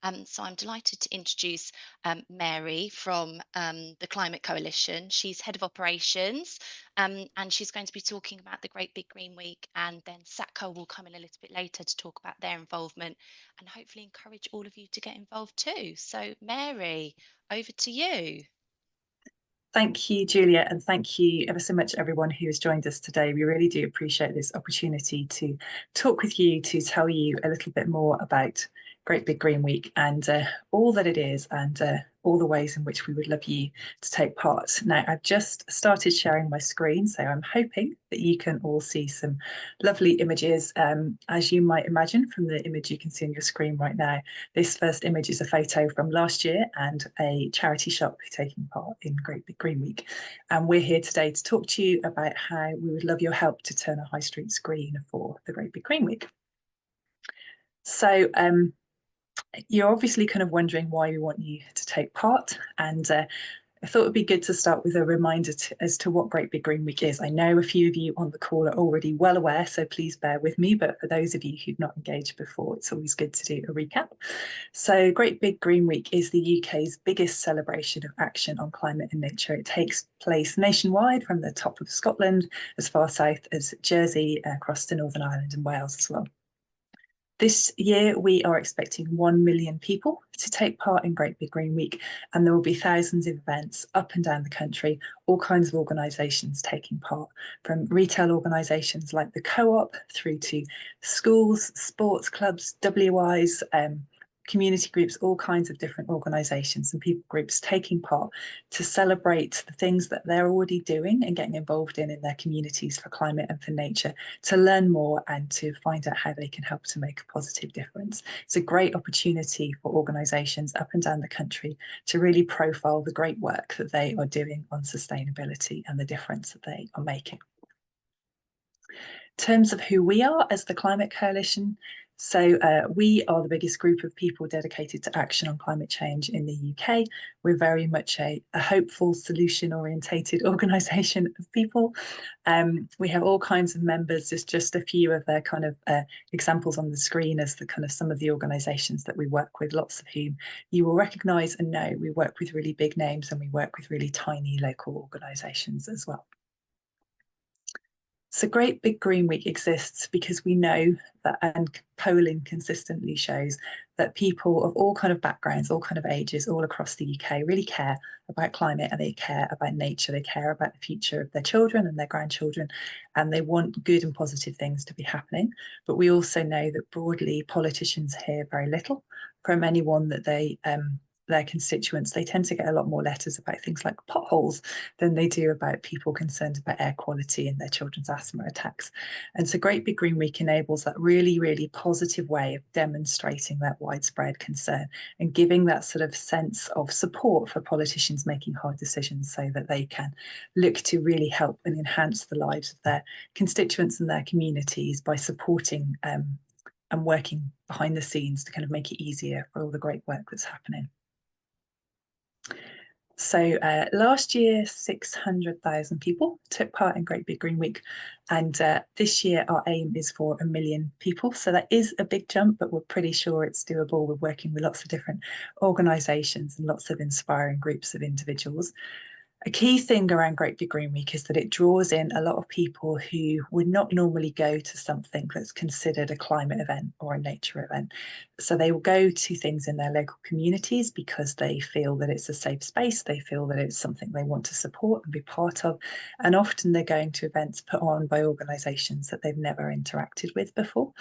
So I'm delighted to introduce Mary from the Climate Coalition. She's head of operations, and she's going to be talking about the Great Big Green Week. And then SATCoL will come in a little bit later to talk about their involvement and hopefully encourage all of you to get involved too. So, Mary, over to you. Thank you, Julia, and thank you ever so much, everyone who has joined us today. We really do appreciate this opportunity to talk with you, to tell you a little bit more about Great Big Green Week and all that it is and all the ways in which we would love you to take part. Now, I've just started sharing my screen, so I'm hoping that you can all see some lovely images. As you might imagine from the image you can see on your screen right now, this first image is a photo from last year and a charity shop taking part in Great Big Green Week. And we're here today to talk to you about how we would love your help to turn a high street screen for the Great Big Green Week. So you're obviously kind of wondering why we want you to take part. And I thought it'd be good to start with a reminder as to what Great Big Green Week is. I know a few of you on the call are already well aware, so please bear with me. But for those of you who've not engaged before, it's always good to do a recap. So Great Big Green Week is the UK's biggest celebration of action on climate and nature. It takes place nationwide from the top of Scotland as far south as Jersey, across to Northern Ireland and Wales as well. This year, we are expecting 1 million people to take part in Great Big Green Week, and there will be thousands of events up and down the country, all kinds of organisations taking part, from retail organisations like the Co-op through to schools, sports clubs, WIs, community groups, all kinds of different organisations and people groups taking part to celebrate the things that they're already doing and getting involved in their communities for climate and for nature, to learn more and to find out how they can help to make a positive difference. It's a great opportunity for organisations up and down the country to really profile the great work that they are doing on sustainability and the difference that they are making. In terms of who we are as the Climate Coalition, so we are the biggest group of people dedicated to action on climate change in the UK. We're very much a hopeful, solution-orientated organisation of people. We have all kinds of members. There's just a few of their kind of examples on the screen as the kind of some of the organisations that we work with, lots of whom you will recognise and know. We work with really big names and we work with really tiny local organisations as well. So Great Big Green Week exists because we know that, and polling consistently shows that people of all kind of backgrounds, all kind of ages, all across the UK really care about climate and they care about nature. They care about the future of their children and their grandchildren, and they want good and positive things to be happening. But we also know that broadly politicians hear very little from anyone that their constituents. They tend to get a lot more letters about things like potholes than they do about people concerned about air quality and their children's asthma attacks. And so Great Big Green Week enables that really, really positive way of demonstrating that widespread concern and giving that sort of sense of support for politicians making hard decisions so that they can look to really help and enhance the lives of their constituents and their communities by supporting and working behind the scenes to kind of make it easier for all the great work that's happening. So last year, 600,000 people took part in Great Big Green Week. And this year, our aim is for 1 million people. So that is a big jump, but we're pretty sure it's doable. We're working with lots of different organisations and lots of inspiring groups of individuals. A key thing around Great Big Green Week is that it draws in a lot of people who would not normally go to something that's considered a climate event or a nature event. So they will go to things in their local communities because they feel that it's a safe space, they feel that it's something they want to support and be part of. And often they're going to events put on by organisations that they've never interacted with before.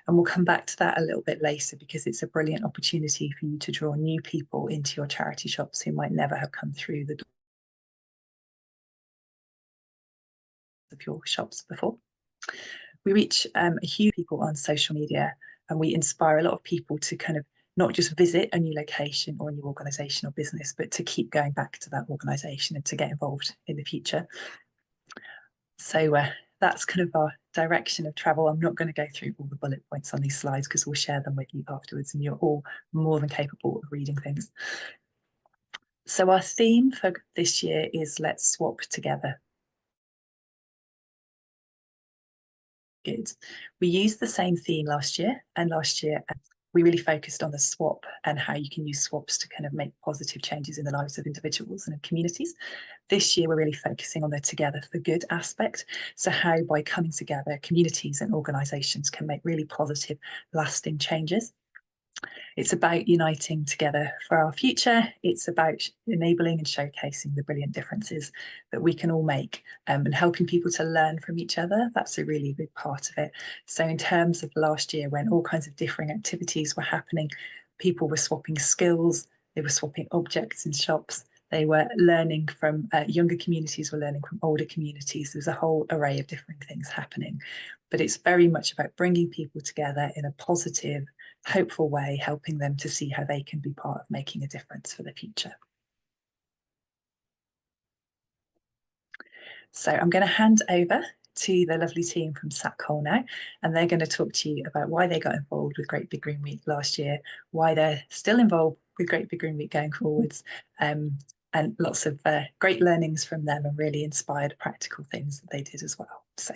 And we'll come back to that a little bit later because it's a brilliant opportunity for you to draw new people into your charity shops who might never have come through the door of your shops before. We reach a huge people on social media, and we inspire a lot of people to kind of not just visit a new location or a new organisation or business, but to keep going back to that organisation and to get involved in the future. So that's kind of our direction of travel. I'm not going to go through all the bullet points on these slides because we'll share them with you afterwards, and you're all more than capable of reading things. So our theme for this year is Let's Swap Together. Good. We used the same theme last year, and last year we really focused on the swap and how you can use swaps to kind of make positive changes in the lives of individuals and communities. This year, we're really focusing on the Together for Good aspect. So how by coming together, communities and organisations can make really positive, lasting changes. It's about uniting together for our future. It's about enabling and showcasing the brilliant differences that we can all make, and helping people to learn from each other. That's a really big part of it. So in terms of last year, when all kinds of differing activities were happening, people were swapping skills, they were swapping objects in shops, they were learning from younger communities, were learning from older communities. There's a whole array of different things happening. But it's very much about bringing people together in a positive, hopeful way, helping them to see how they can be part of making a difference for the future. So I'm going to hand over to the lovely team from SATCoL now, and they're going to talk to you about why they got involved with Great Big Green Week last year, why they're still involved with Great Big Green Week going forwards, and lots of great learnings from them and really inspired practical things that they did as well. So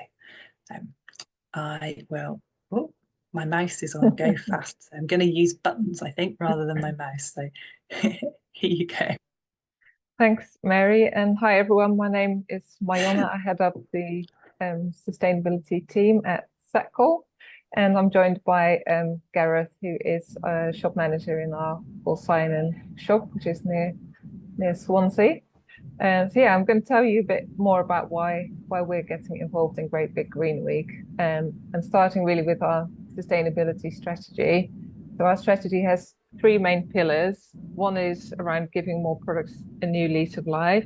I will, oh, my mouse is on go fast. So I'm going to use buttons, I think, rather than my mouse. So here you go. Thanks, Mary. And hi, everyone. My name is Majonne. I head up the sustainability team at SATCoL. And I'm joined by Gareth, who is a shop manager in our Porcelain shop, which is near Swansea. So yeah, I'm going to tell you a bit more about why we're getting involved in Great Big Green Week, and starting really with our sustainability strategy. So our strategy has three main pillars. One is around giving more products a new lease of life.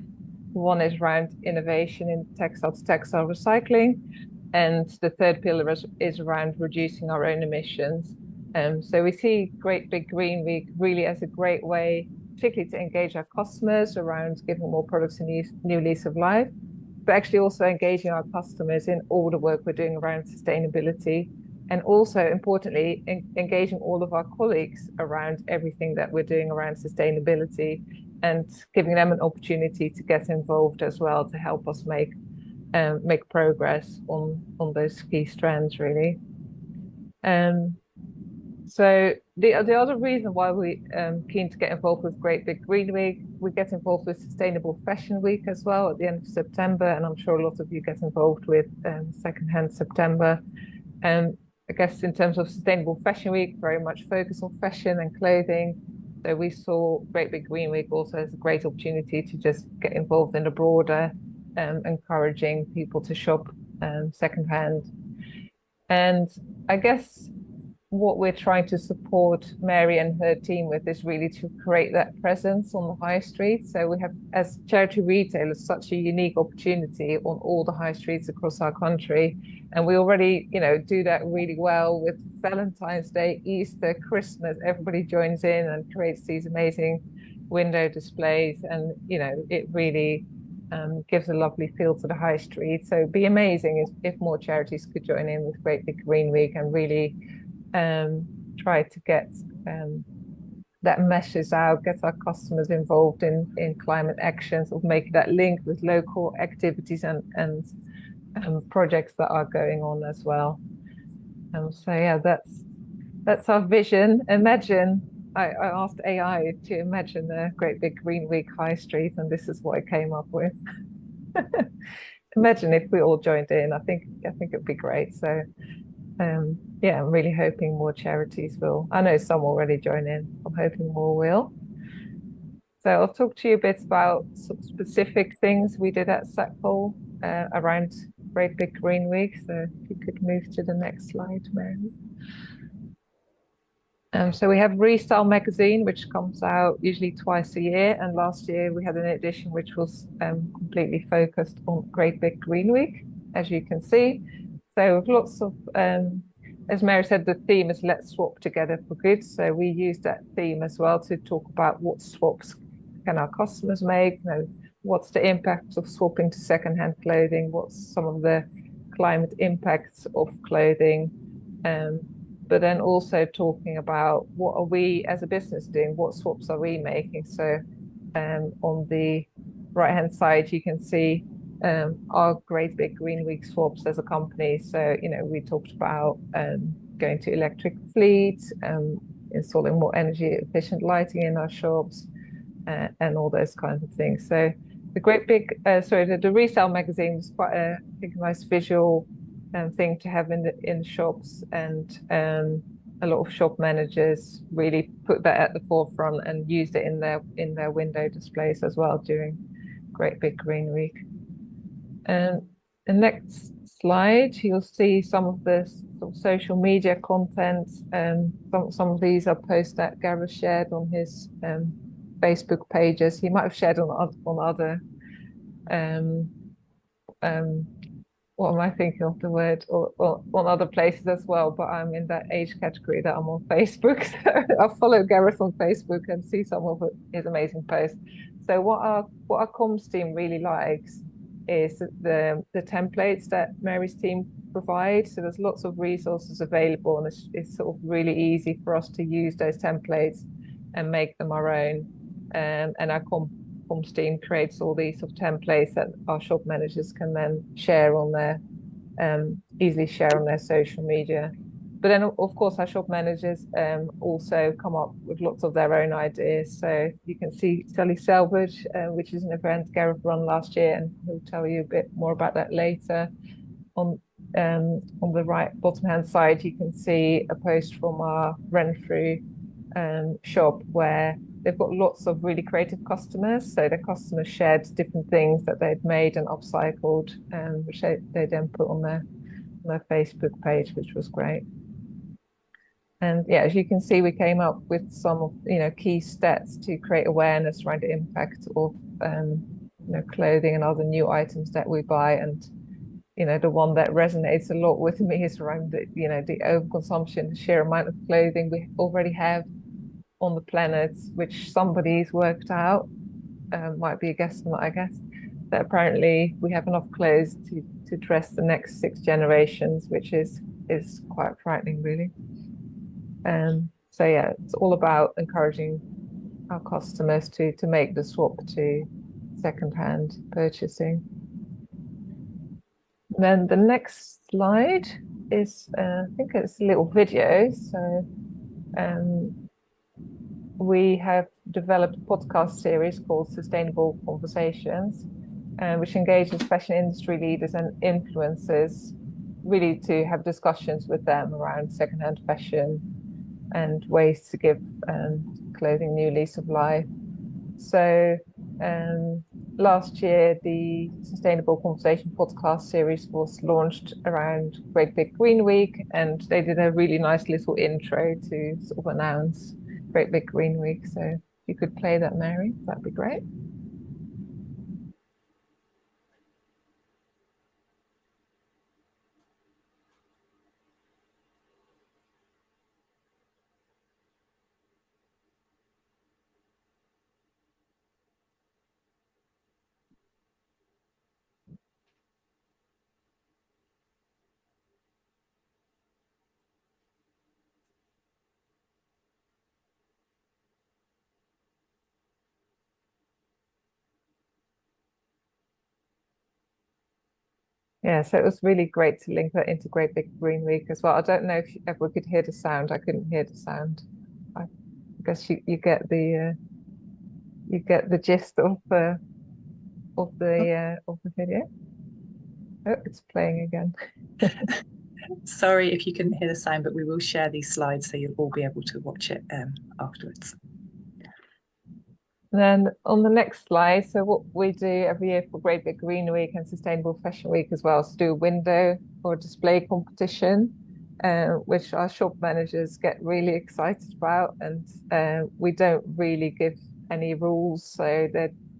One is around innovation in textile to textile recycling. And the third pillar is around reducing our own emissions. So we see Great Big Green Week really as a great way, particularly to engage our customers around giving more products a new lease of life, but actually also engaging our customers in all the work we're doing around sustainability. And also, importantly, engaging all of our colleagues around everything that we're doing around sustainability, and giving them an opportunity to get involved as well to help us make progress on those key strands, really. So the other reason why we keen to get involved with Great Big Green Week, we get involved with Sustainable Fashion Week as well at the end of September, and I'm sure a lot of you get involved with Secondhand September. I guess in terms of Sustainable Fashion Week, very much focus on fashion and clothing. So we saw Great Big Green Week also as a great opportunity to just get involved in the broader, encouraging people to shop secondhand. And I guess what we're trying to support Mary and her team with is really to create that presence on the high street. So we have, as charity retailers, such a unique opportunity on all the high streets across our country. And we already, do that really well with Valentine's Day, Easter, Christmas. Everybody joins in and creates these amazing window displays. And, it really gives a lovely feel to the high street. So it'd be amazing if more charities could join in with Great Big Green Week and really try to get that message out, get our customers involved in climate actions, or make that link with local activities and projects that are going on as well. So yeah, that's our vision. Imagine, I asked AI to imagine the Great Big Green Week high street, and this is what I came up with. Imagine if we all joined in. I think it'd be great. So yeah, I'm really hoping more charities will. I know some already join in. I'm hoping more will. So I'll talk to you a bit about some specific things we did at SATCoL around Great Big Green Week. So if you could move to the next slide, Mary. So we have Restyle magazine, which comes out usually twice a year. And last year we had an edition which was completely focused on Great Big Green Week, as you can see. So with lots of, as Mary said, the theme is Let's Swap Together for Good. So we use that theme as well to talk about what swaps can our customers make, what's the impact of swapping to secondhand clothing, what's some of the climate impacts of clothing, but then also talking about what are we as a business doing, what swaps are we making. So on the right-hand side, you can see our Great Big Green Week swaps as a company. So, we talked about going to electric fleet, installing more energy efficient lighting in our shops, and all those kinds of things. So the great big, the resale magazine was quite a, I think, a nice visual thing to have in the shops, and a lot of shop managers really put that at the forefront and used it in their window displays as well during Great Big Green Week. And the next slide, you'll see some of the sort of social media content. Some of these are posts that Gareth shared on his Facebook pages. He might have shared on other what am I thinking of the word, or on other places as well, but I'm in that age category that I'm on Facebook. So I follow Gareth on Facebook and see some of his amazing posts. So what our comms team really likes is the templates that Mary's team provide. So there's lots of resources available, and it's sort of really easy for us to use those templates and make them our own. And our comms team creates all these sort of templates that our shop managers can then share on their easily share on their social media. But then, of course, our shop managers also come up with lots of their own ideas. So you can see Sally Selvage, which is an event Gareth run last year, and he'll tell you a bit more about that later. On the right bottom hand side, you can see a post from our Renfrew shop where they've got lots of really creative customers. So the customers shared different things that they'd made and upcycled, which they then put on their Facebook page, which was great. And yeah, as you can see, we came up with some key stats to create awareness around the impact of clothing and other new items that we buy. And the one that resonates a lot with me is around the overconsumption, the sheer amount of clothing we already have on the planet, which somebody's worked out, might be a guesstimate, I guess, that apparently we have enough clothes to dress the next 6 generations, which is quite frightening, really. So yeah, it's all about encouraging our customers to make the swap to second-hand purchasing. And then the next slide is, I think it's a little video. So we have developed a podcast series called Sustainable Conversations, which engages fashion industry leaders and influencers, really to have discussions with them around secondhand fashion and ways to give clothing new lease of life. So last year, the Sustainable Conversation podcast series was launched around Great Big Green Week, and they did a really nice little intro to sort of announce Great Big Green Week. So if you could play that, Mary, that'd be great. Yeah, so it was really great to link that into Great Big Green Week as well. I don't know if everyone could hear the sound. I couldn't hear the sound. I guess you get the gist of the video. Oh, it's playing again. Sorry if you couldn't hear the sound, but we will share these slides so you'll all be able to watch it afterwards. Then on the next slide, so what we do every year for Great Big Green Week and Sustainable Fashion Week as well is do a window or display competition, which our shop managers get really excited about. And we don't really give any rules, so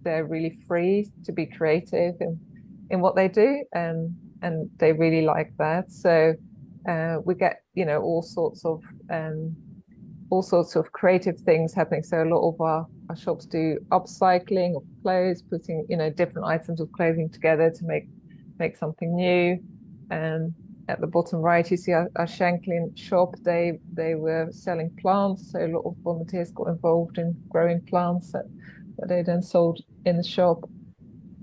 they're really free to be creative in what they do, and they really like that. So we get all sorts of creative things happening. So a lot of our shops do upcycling of clothes, putting different items of clothing together to make something new. And at the bottom right, you see our Shanklin shop. They were selling plants, so a lot of volunteers got involved in growing plants that they then sold in the shop.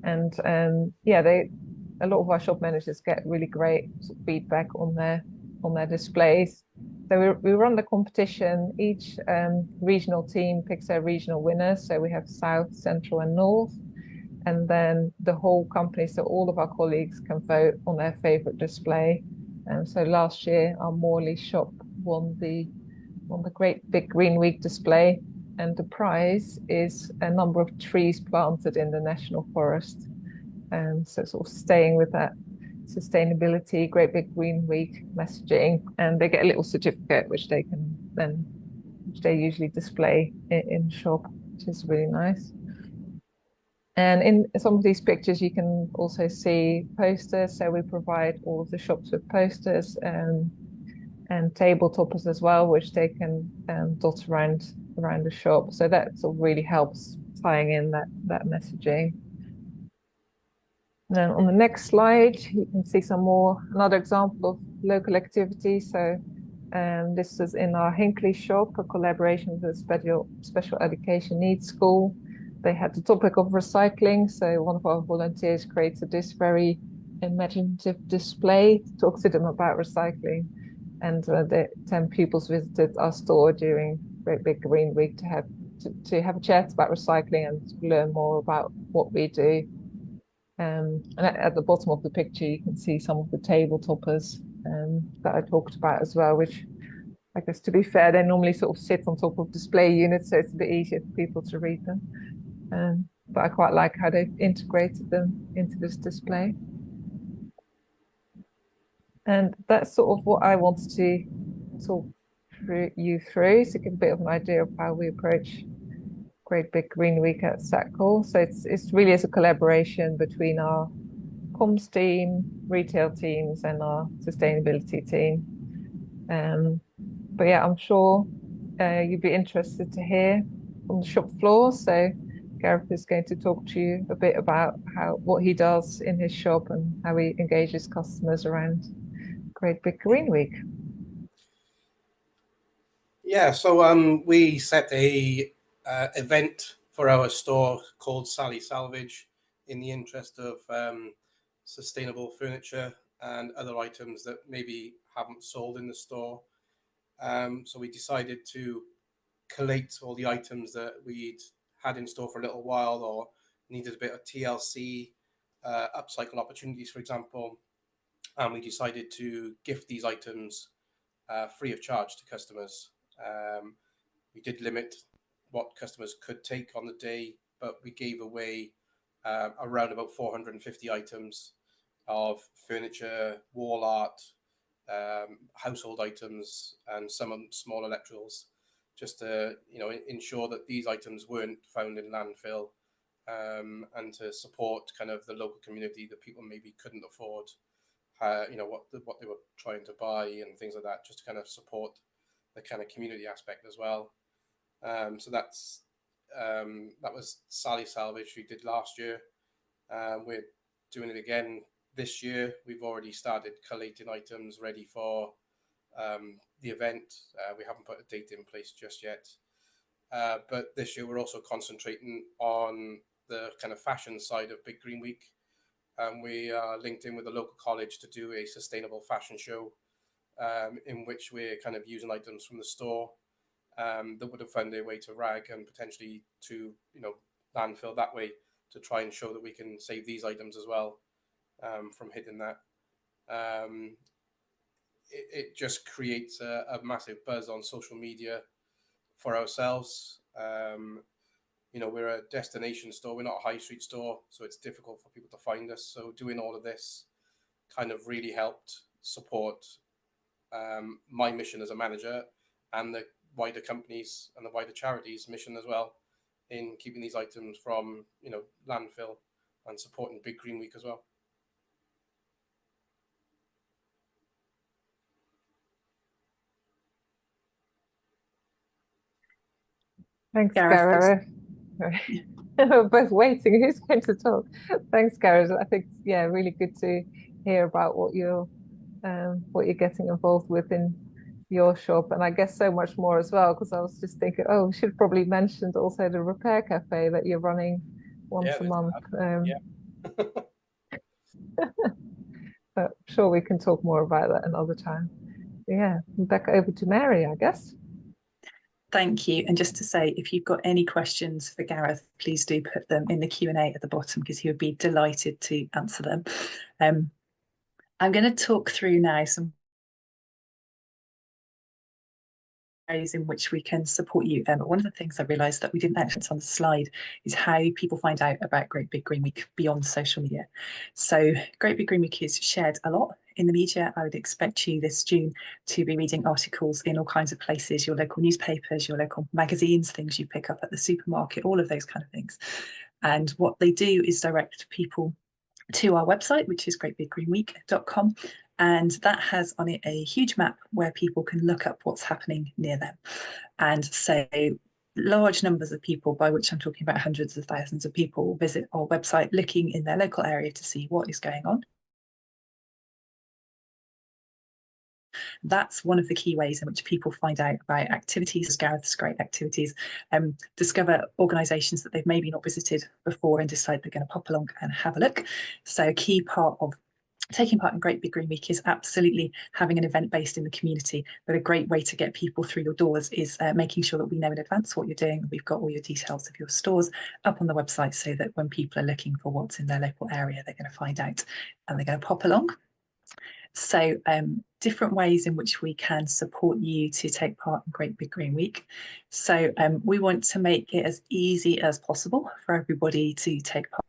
And yeah, a lot of our shop managers get really great feedback on their displays. So we run the competition. Each regional team picks their regional winner. So we have South, Central, and North. And then the whole company, so all of our colleagues can vote on their favorite display. So last year, our Morley shop won the Great Big Green Week display, and the prize is a number of trees planted in the National Forest. So sort of staying with that sustainability, Great Big Green Week messaging, and they get a little certificate which they can then, which they usually display in shop, which is really nice. And in some of these pictures, you can also see posters. So we provide all of the shops with posters and table toppers as well, which they can dot around the shop. So that sort of really helps tying in that messaging. And then on the next slide, you can see another example of local activity. So this is in our Hinckley shop, a collaboration with a special education needs school. They had the topic of recycling. So one of our volunteers created this very imaginative display, talks to them about recycling. And the 10 pupils visited our store during Great Big Green Week to have a chat about recycling and learn more about what we do. And at the bottom of the picture, you can see some of the table toppers that I talked about as well, which I guess, to be fair, they normally sort of sit on top of display units, so it's a bit easier for people to read them. But I quite like how they've integrated them into this display. And that's sort of what I wanted to talk you through, to give a bit of an idea of how we approach Great Big Green Week at SATCoL. So it's really as a collaboration between our comms team, retail teams, and our sustainability team. But yeah, I'm sure you'd be interested to hear from the shop floor. So Gareth is going to talk to you a bit about what he does in his shop and how he engages customers around Great Big Green Week. Yeah, so we set a event for our store called Sally Salvage in the interest of sustainable furniture and other items that maybe haven't sold in the store. So we decided to collate all the items that we'd had in store for a little while or needed a bit of TLC, upcycle opportunities, for example. And we decided to gift these items free of charge to customers. We did limit what customers could take on the day, but we gave away around about 450 items of furniture, wall art, household items, and some small electricals, just to ensure that these items weren't found in landfill, and to support kind of the local community that people maybe couldn't afford, what they were trying to buy and things like that, just to kind of support the kind of community aspect as well. So that was Sally Salvage we did last year. We're doing it again this year. We've already started collating items ready for the event. We haven't put a date in place just yet. But this year we're also concentrating on the kind of fashion side of Big Green Week. We are linked in with a local college to do a sustainable fashion show, in which we're kind of using items from the store that would have found their way to rag and potentially to landfill that way, to try and show that we can save these items as well from hitting that. It just creates a massive buzz on social media for ourselves. We're a destination store, we're not a high street store, so it's difficult for people to find us. So doing all of this kind of really helped support my mission as a manager and the wider companies and the wider charities mission as well, in keeping these items from landfill and supporting Big Green Week as well. Thanks, Gareth. Gareth. We're both waiting. Who's going to talk? Thanks, Gareth. I think, yeah, really good to hear about what you're getting involved with in your shop, and I guess so much more as well, because I was just thinking, we should probably mention also the repair cafe that you're running once a month. But I'm sure we can talk more about that another time. yeah, back over to Mary, I guess. Thank you. And just to say, if you've got any questions for Gareth, please do put them in the Q&A at the bottom, because he would be delighted to answer them. I'm going to talk through now some ways in which we can support you. One of the things I realised that we didn't actually on the slide is how people find out about Great Big Green Week beyond social media. So Great Big Green Week is shared a lot in the media. I would expect you this June to be reading articles in all kinds of places, your local newspapers, your local magazines, things you pick up at the supermarket, all of those kind of things. And what they do is direct people to our website, which is greatbiggreenweek.com. And that has on it a huge map where people can look up what's happening near them. And so large numbers of people, by which I'm talking about hundreds of thousands of people, will visit our website looking in their local area to see what is going on. That's one of the key ways in which people find out about activities, as Gareth's great activities, discover organisations that they've maybe not visited before and decide they're going to pop along and have a look. So a key part of taking part in Great Big Green Week is absolutely having an event based in the community, but a great way to get people through your doors is making sure that we know in advance what you're doing. We've got all your details of your stores up on the website, so that when people are looking for what's in their local area, they're going to find out and they're going to pop along. So different ways in which we can support you to take part in Great Big Green Week. So we want to make it as easy as possible for everybody to take part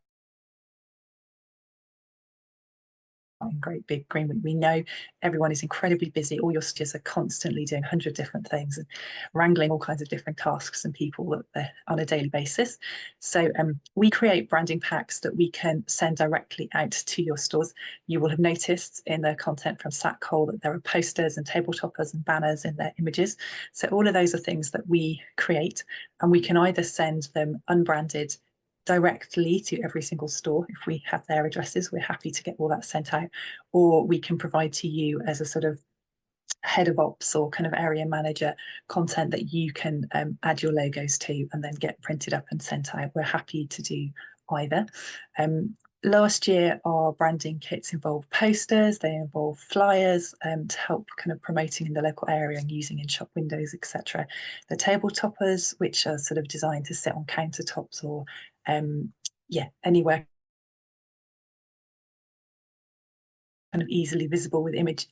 in Great Big Green Week. We know everyone is incredibly busy. All your stores are constantly doing 100 different things and wrangling all kinds of different tasks and people on a daily basis. So we create branding packs that we can send directly out to your stores. You will have noticed in the content from SATCoL that there are posters and table toppers and banners in their images. So all of those are things that we create, and we can either send them unbranded directly to every single store. If we have their addresses, we're happy to get all that sent out, or we can provide to you as a sort of head of ops or kind of area manager content that you can add your logos to and then get printed up and sent out. We're happy to do either. Last year, our branding kits involved posters, they involve flyers to help kind of promoting in the local area and using in shop windows, etc. The table toppers, which are sort of designed to sit on countertops or anywhere kind of easily visible with image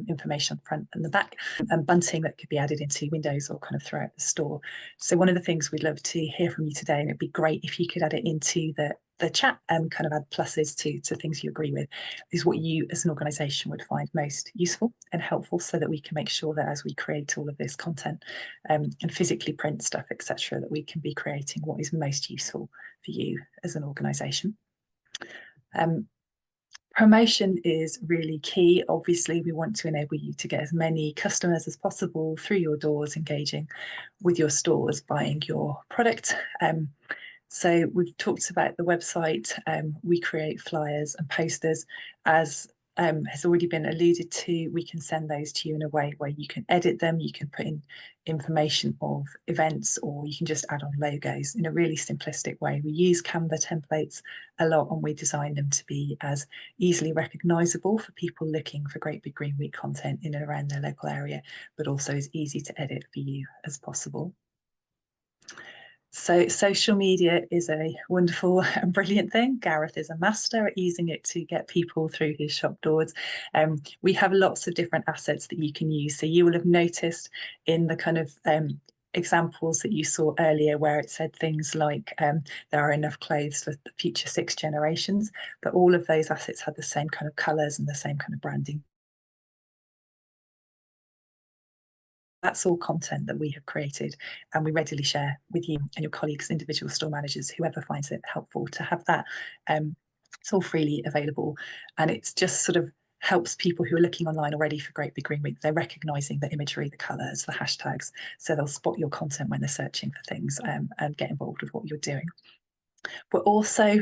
information on the front and the back, and bunting that could be added into windows or kind of throughout the store. So one of the things we'd love to hear from you today, and it'd be great if you could add it into the chat and kind of add pluses to things you agree with, is what you as an organisation would find most useful and helpful, so that we can make sure that as we create all of this content and physically print stuff, etc., that we can be creating what is most useful for you as an organisation. Promotion is really key. Obviously, we want to enable you to get as many customers as possible through your doors, engaging with your stores, buying your product. So we've talked about the website. We create flyers and posters. As has already been alluded to, we can send those to you in a way where you can edit them, you can put in information of events, or you can just add on logos in a really simplistic way. We use Canva templates a lot, and we design them to be as easily recognisable for people looking for Great Big Green Week content in and around their local area, but also as easy to edit for you as possible. So social media is a wonderful and brilliant thing. Gareth is a master at using it to get people through his shop doors. We have lots of different assets that you can use. So you will have noticed in the kind of examples that you saw earlier where it said things like there are enough clothes for the future 6 generations, but all of those assets had the same kind of colours and the same kind of branding. That's all content that we have created, and we readily share with you and your colleagues, individual store managers, whoever finds it helpful to have that. It's all freely available, and it's just sort of helps people who are looking online already for Great Big Green Week. They're recognising the imagery, the colours, the hashtags, so they'll spot your content when they're searching for things and get involved with what you're doing. We're also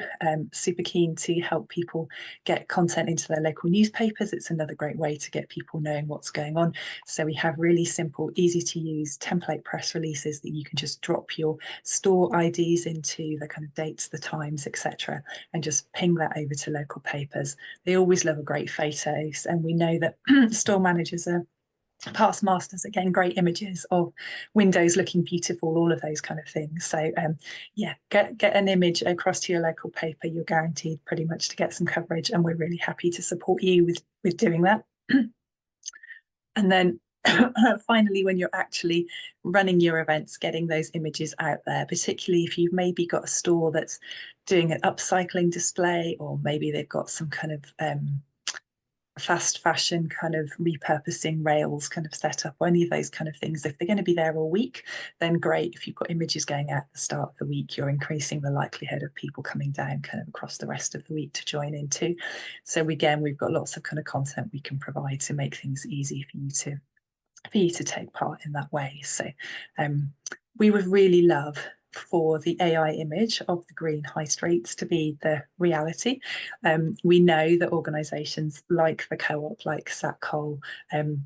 super keen to help people get content into their local newspapers. It's another great way to get people knowing what's going on. So we have really simple, easy to use template press releases that you can just drop your store IDs into, the kind of dates, the times, etc., and just ping that over to local papers. They always love a great photo, and we know that store managers are past masters, again, great images of windows looking beautiful, all of those kind of things. So yeah, get an image across to your local paper. You're guaranteed pretty much to get some coverage, and we're really happy to support you with doing that. And then finally, when you're actually running your events, getting those images out there, particularly if you've maybe got a store that's doing an upcycling display, or maybe they've got some kind of fast fashion kind of repurposing rails kind of set up, or any of those kind of things. If they're going to be there all week, then great. If you've got images going out at the start of the week, you're increasing the likelihood of people coming down kind of across the rest of the week to join in too. So again, we've got lots of kind of content we can provide to make things easy for you to take part in that way. So we would really love for the AI image of the green high streets to be the reality. We know that organisations like the Co-op, like SATCoL,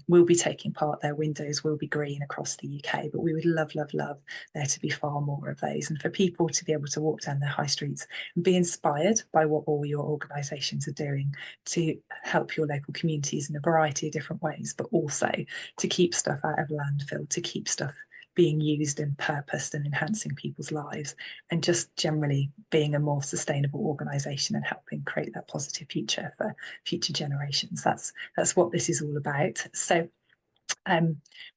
will be taking part. Their windows will be green across the UK, but we would love, love, love there to be far more of those, and for people to be able to walk down their high streets and be inspired by what all your organisations are doing to help your local communities in a variety of different ways, but also to keep stuff out of landfill, to keep stuff being used and purposed and enhancing people's lives, and just generally being a more sustainable organisation and helping create that positive future for future generations. That's what this is all about. So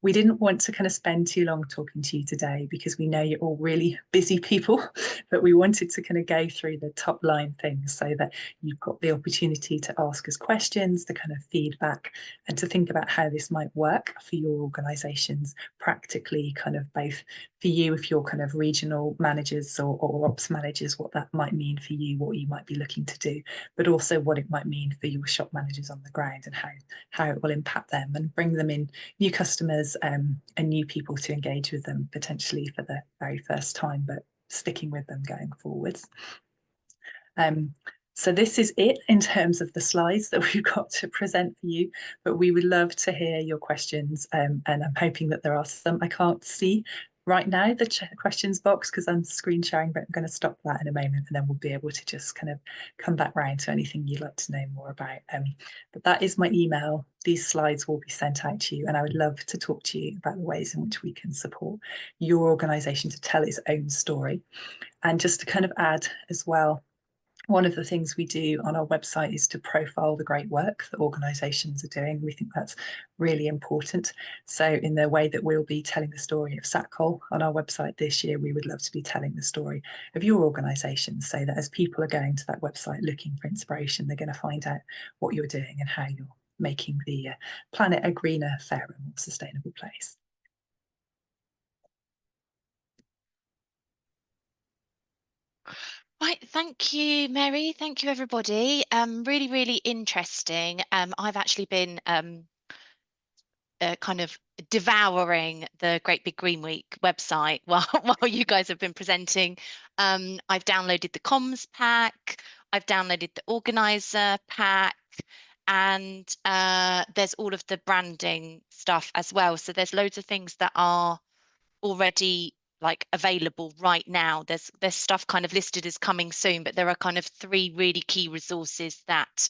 we didn't want to kind of spend too long talking to you today, because we know you're all really busy people, but we wanted to kind of go through the top line things so that you've got the opportunity to ask us questions, the kind of feedback, and to think about how this might work for your organisations practically, kind of both for you if you're kind of regional managers or ops managers, what that might mean for you, what you might be looking to do, but also what it might mean for your shop managers on the ground and how it will impact them and bring them in new customers and new people to engage with them potentially for the very first time, but sticking with them going forwards. So this is it in terms of the slides that we've got to present for you, but we would love to hear your questions, and I'm hoping that there are some. I can't see right now the questions box because I'm screen sharing, but I'm going to stop that in a moment, and then we'll be able to just kind of come back round to anything you'd like to know more about. But that is my email. These slides will be sent out to you, and I would love to talk to you about the ways in which we can support your organisation to tell its own story. And just to kind of add as well, one of the things we do on our website is to profile the great work that organisations are doing. We think that's really important. So in the way that we'll be telling the story of SATCoL on our website this year, we would love to be telling the story of your organisation, so that as people are going to that website looking for inspiration, they're going to find out what you're doing and how you're making the planet a greener, fairer, more sustainable place. Right, thank you, Mary. Thank you, everybody. Really, really interesting. I've actually been kind of devouring the Great Big Green Week website while you guys have been presenting. I've downloaded the comms pack, I've downloaded the organizer pack, and there's all of the branding stuff as well. So there's loads of things that are already like available right now. There's stuff kind of listed as coming soon, but there are kind of 3 really key resources that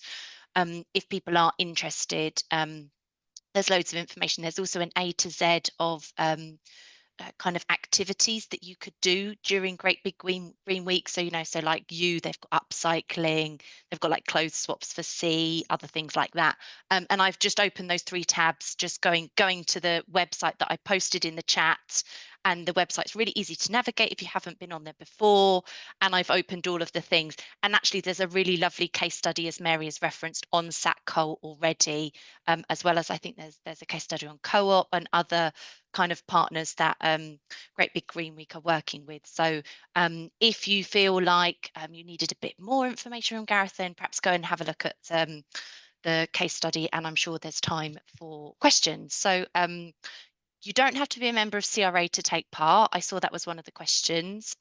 if people are interested, there's loads of information. There's also an A to Z of kind of activities that you could do during Great Big Green Week. So, so like they've got upcycling, they've got like clothes swaps for C, other things like that. And I've just opened those 3 tabs, just going to the website that I posted in the chat. And the website's really easy to navigate if you haven't been on there before. And I've opened all of the things. And actually, there's a really lovely case study, as Mary has referenced, on SATCoL already, as well as I think there's a case study on Co-op and other kind of partners that Great Big Green Week are working with. So if you feel like you needed a bit more information from Gareth, then perhaps go and have a look at the case study, and I'm sure there's time for questions. So you don't have to be a member of CRA to take part. I saw that was one of the questions.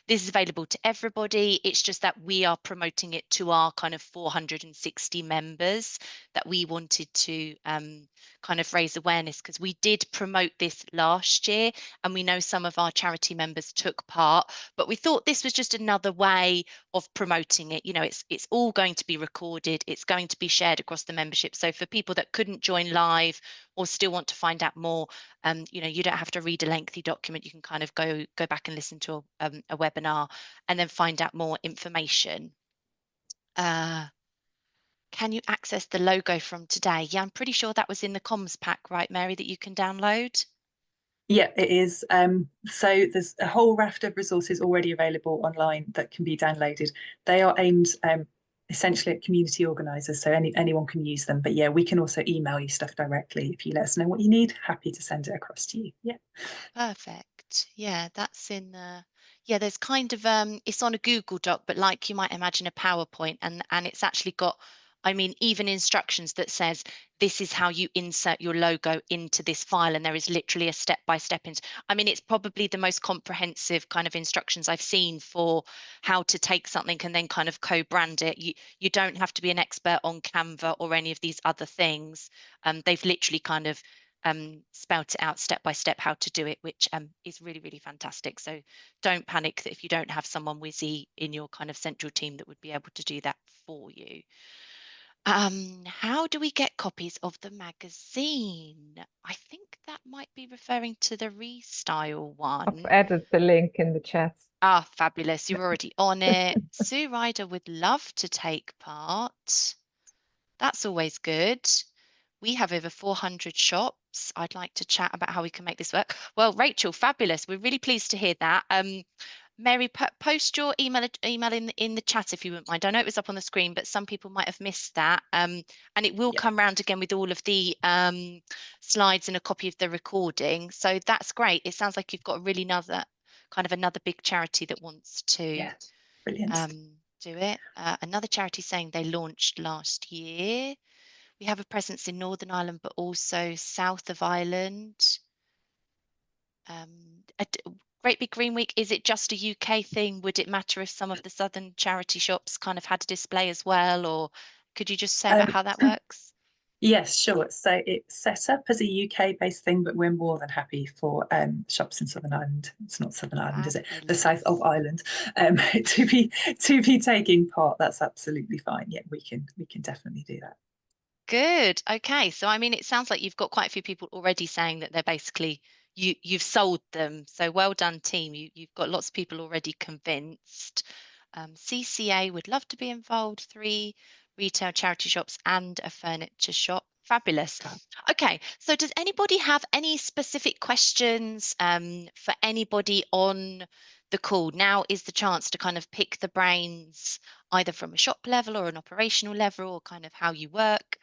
This is available to everybody. It's just that we are promoting it to our kind of 460 members that we wanted to kind of raise awareness, because we did promote this last year and we know some of our charity members took part, but we thought this was just another way of promoting it. It's all going to be recorded. It's going to be shared across the membership. So for people that couldn't join live or still want to find out more, you know, you don't have to read a lengthy document. You can kind of go back and listen to a webinar and then find out more information. Can you access the logo from today? Yeah, I'm pretty sure that was in the comms pack, right, Mary, that you can download? Yeah, it is. So there's a whole raft of resources already available online that can be downloaded. They are aimed essentially at community organisers, so anyone can use them. But yeah, we can also email you stuff directly if you let us know what you need. Happy to send it across to you. Yeah. Perfect. Yeah, that's in the, yeah, there's kind of it's on a Google Doc, but like you might imagine a PowerPoint, and it's actually got, I mean, even instructions that says this is how you insert your logo into this file, and there is literally a step-by-step. I mean, it's probably the most comprehensive kind of instructions I've seen for how to take something and then kind of co-brand it. You don't have to be an expert on Canva or any of these other things. They've literally kind of spelt it out step by step how to do it, which is really, really fantastic. So don't panic that if you don't have someone whizzy in your kind of central team that would be able to do that for you. How do we get copies of the magazine? I think that might be referring to the Restyle I've one. added the link in the chat. Ah, fabulous. You're already on it. Sue Ryder would love to take part. That's always good. We have over 400 shops. I'd like to chat about how we can make this work. Well, Rachel, fabulous. We're really pleased to hear that. Mary, post your email in the chat if you wouldn't mind. I know it was up on the screen, but some people might have missed that. And it will come round again with all of the slides and a copy of the recording. So that's great. It sounds like you've got really another big charity that wants to Brilliant. do it. Another charity saying they launched last year. We have a presence in Northern Ireland, but also south of Ireland. Great Big Green Week, is it just a UK thing? Would it matter if some of the southern charity shops kind of had a display as well? Or could you just say about how that works? Yes, sure. So it's set up as a UK-based thing, but we're more than happy for shops in Southern Ireland. It's not Southern Ireland, is it? The south of Ireland. To be taking part. That's absolutely fine. Yeah, we can definitely do that. Good. Okay. So I mean, it sounds like you've got quite a few people already saying that they're basically you've sold them. So well done, team. You've got lots of people already convinced. CCA would love to be involved. 3 retail charity shops and a furniture shop. Fabulous. Okay. So does anybody have any specific questions for anybody on the call? Now is the chance to kind of pick the brains either from a shop level or an operational level, or kind of how you work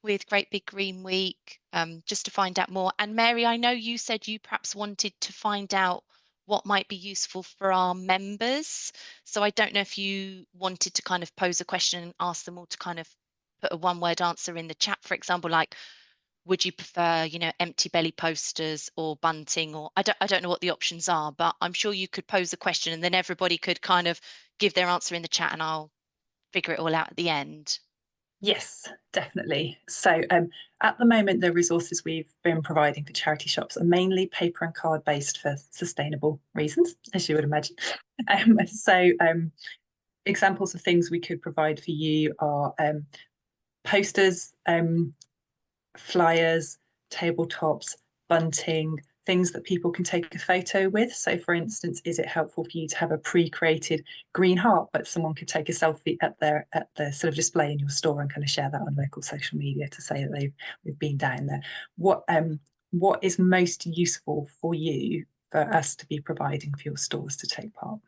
with Great Big Green Week, just to find out more. And Mary, I know you said you perhaps wanted to find out what might be useful for our members. So I don't know if you wanted to kind of pose a question and ask them all to kind of put a one-word answer in the chat, for example, like, would you prefer, you know, empty belly posters or bunting, or I don't know what the options are, but I'm sure you could pose a question and then everybody could kind of give their answer in the chat and I'll figure it all out at the end. Yes, definitely. So at the moment, the resources we've been providing for charity shops are mainly paper and card based for sustainable reasons, as you would imagine. So examples of things we could provide for you are posters, flyers, tabletops, bunting, things that people can take a photo with. So for instance, is it helpful for you to have a pre-created green heart, but someone could take a selfie at their sort of display in your store and kind of share that on local social media to say that they've been down there. What is most useful for you for us to be providing for your stores to take part?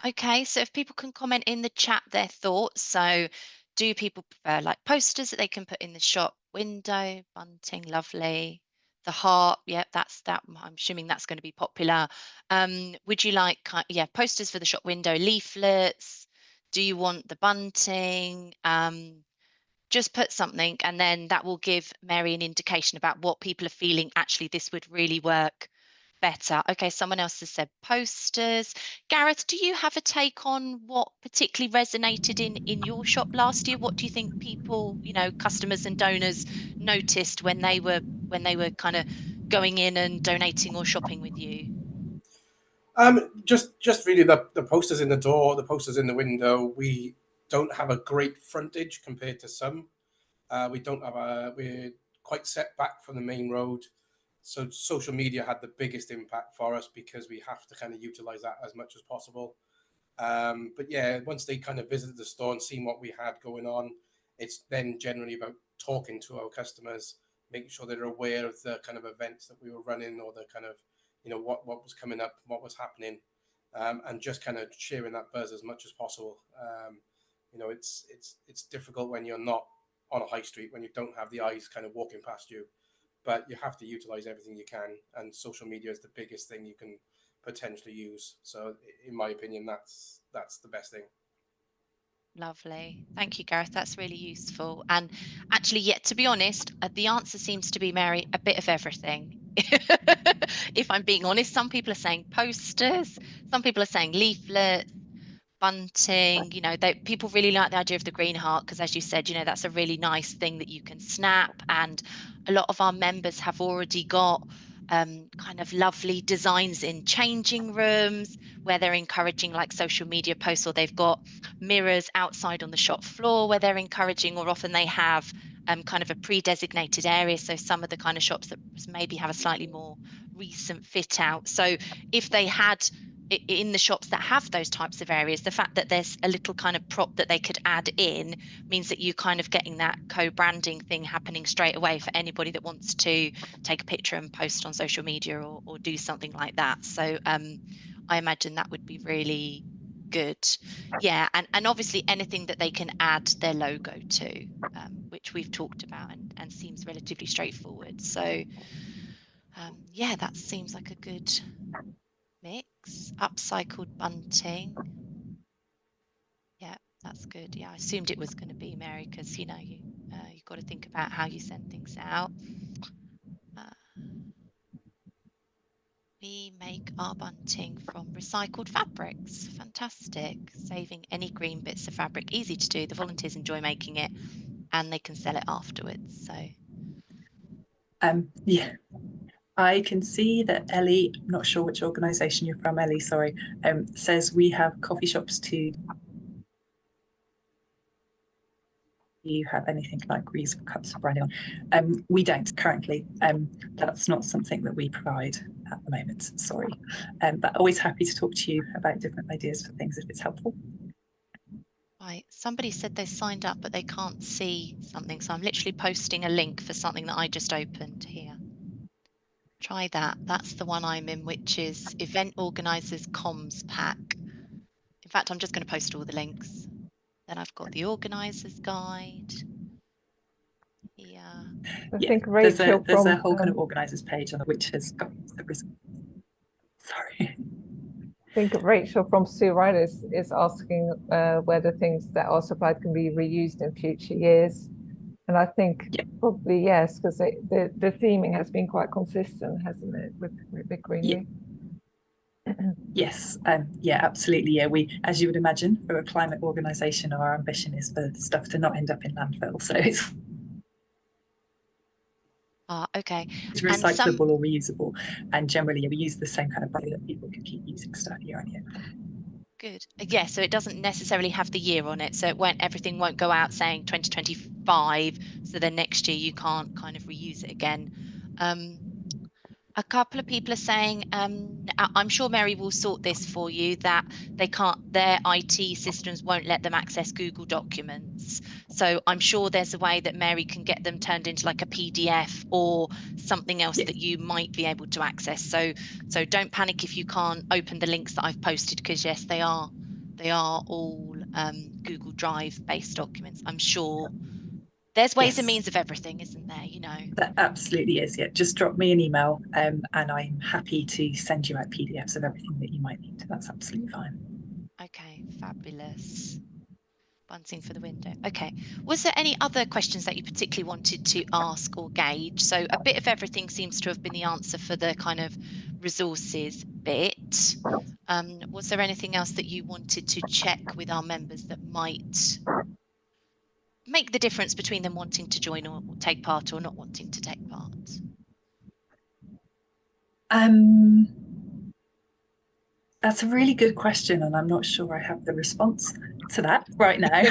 Okay, so if people can comment in the chat their thoughts. So do people prefer like posters that they can put in the shop window, bunting, lovely. The heart, yeah, that's that. I'm assuming that's going to be popular. Would you like, yeah, posters for the shop window, leaflets? Do you want the bunting? Just put something, and then that will give Mary an indication about what people are feeling. Actually, this would really work better. Okay, someone else has said posters. Gareth, do you have a take on what particularly resonated in your shop last year? What do you think people, you know, customers and donors noticed when they were kind of going in and donating or shopping with you? Just really the posters in the door, the posters in the window. We don't have a great frontage compared to some. We don't have we're quite set back from the main road. So social media had the biggest impact for us because we have to kind of utilize that as much as possible. But yeah, once they kind of visited the store and seen what we had going on, it's then generally about talking to our customers, making sure they're aware of the kind of events that we were running, or the kind of, you know, what was coming up, what was happening, and just kind of sharing that buzz as much as possible. You know, it's difficult when you're not on a high street, when you don't have the eyes kind of walking past you, but you have to utilize everything you can, and social media is the biggest thing you can potentially use. So in my opinion, that's the best thing. Lovely. Thank you, Gareth. That's really useful. And actually, yeah, to be honest, the answer seems to be, Mary, a bit of everything. If I'm being honest, some people are saying posters, some people are saying leaflets, bunting. You know, people really like the idea of the green heart because, as you said, you know, that's a really nice thing that you can snap. And a lot of our members have already got kind of lovely designs in changing rooms where they're encouraging like social media posts, or they've got mirrors outside on the shop floor where they're encouraging, or often they have kind of a pre-designated area. So some of the kind of shops that maybe have a slightly more recent fit out. So if they had in the shops that have those types of areas, the fact that there's a little kind of prop that they could add in means that you kind of getting that co-branding thing happening straight away for anybody that wants to take a picture and post on social media, or do something like that. So I imagine that would be really good. Yeah, and obviously anything that they can add their logo to, which we've talked about and seems relatively straightforward. So yeah, that seems like a good mix. Upcycled bunting. Yeah, that's good. Yeah, I assumed it was going to be, Mary, because you know you've got to think about how you send things out. We make our bunting from recycled fabrics. Fantastic. Saving any green bits of fabric. Easy to do. The volunteers enjoy making it and they can sell it afterwards. So yeah, I can see that Ellie, I'm not sure which organisation you're from, Ellie, sorry, says we have coffee shops too. Do you have anything like reusable cups of branding on? We don't currently. That's not something that we provide at the moment, sorry. But always happy to talk to you about different ideas for things if it's helpful. right, somebody said they signed up but they can't see something, so I'm literally posting a link for something that I just opened here. Try that. That's the one I'm in, which is Event Organisers Comms Pack. In fact, I'm just going to post all the links. Then I've got the Organisers Guide. Yeah. I think Rachel there's a whole kind of organisers page on which has got sorry. I think Rachel from Sue Ryder is asking whether things that are supplied can be reused in future years. And I think probably yes, because the theming has been quite consistent, hasn't it, with Big Green Week? Yes, yeah, absolutely. Yeah, we, as you would imagine, for a climate organisation, our ambition is for stuff to not end up in landfill. So it's Okay. It's recyclable or reusable, and generally we use the same kind of product that people can keep using stuff year on year. Good. Yeah, so it doesn't necessarily have the year on it, so everything won't go out saying 2025, so then next year you can't kind of reuse it again. A couple of people are saying, I'm sure Mary will sort this for you, that their IT systems won't let them access Google Documents. So I'm sure there's a way that Mary can get them turned into like a PDF or something else that you might be able to access. So don't panic if you can't open the links that I've posted, because yes, they are all Google Drive based documents. I'm sure there's ways and means of everything, isn't there? You know. That absolutely is. Yeah, just drop me an email, and I'm happy to send you out PDFs of everything that you might need. That's absolutely fine. Okay, fabulous. Bunting for the window. Okay. Was there any other questions that you particularly wanted to ask or gauge? So a bit of everything seems to have been the answer for the kind of resources bit. Was there anything else that you wanted to check with our members that might make the difference between them wanting to join or take part or not wanting to take part? That's a really good question, and I'm not sure I have the response. to that right now.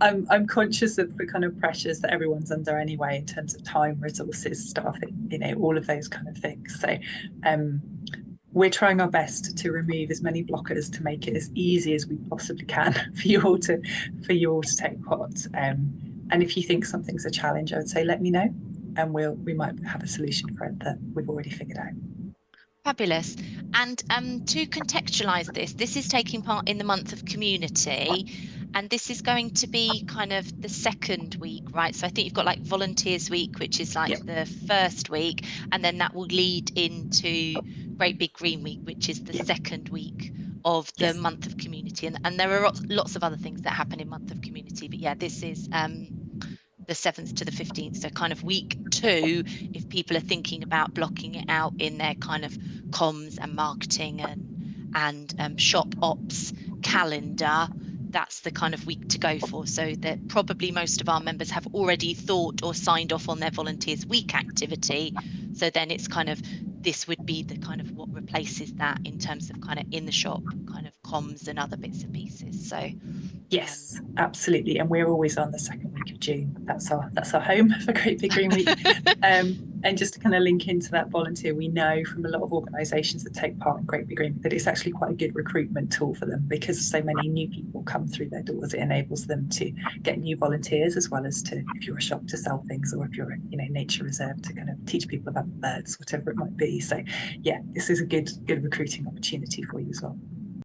I'm conscious of the kind of pressures that everyone's under anyway, in terms of time, resources, staffing, you know, all of those kind of things. So we're trying our best to remove as many blockers to make it as easy as we possibly can for you all to take part. And if you think something's a challenge, I would say let me know, and we might have a solution for it that we've already figured out. Fabulous. And to contextualize this is taking part in the month of community, and this is going to be kind of the second week, right? So I think you've got like Volunteers Week, which is like the first week, and then that will lead into Great Big Green Week, which is the second week of the month of community. And there are lots of other things that happen in month of community, but yeah, this is the 7th to the 15th. So kind of week 2, if people are thinking about blocking it out in their kind of comms and marketing and shop ops calendar, that's the kind of week to go for. So that probably most of our members have already thought or signed off on their Volunteers Week activity. So then it's kind of, this would be the kind of what replaces that in terms of kind of in the shop kind of comms and other bits and pieces. So yes, absolutely. And we're always on the second week of June. That's our home for Great Big Green Week. And just to kind of link into that volunteer, we know from a lot of organisations that take part in Great Big Green Week that it's actually quite a good recruitment tool for them, because so many new people come through their doors. It enables them to get new volunteers, as well as to, if you're a shop, to sell things, or if you're a nature reserve, to kind of teach people about birds, whatever it might be. So yeah, this is a good recruiting opportunity for you as well.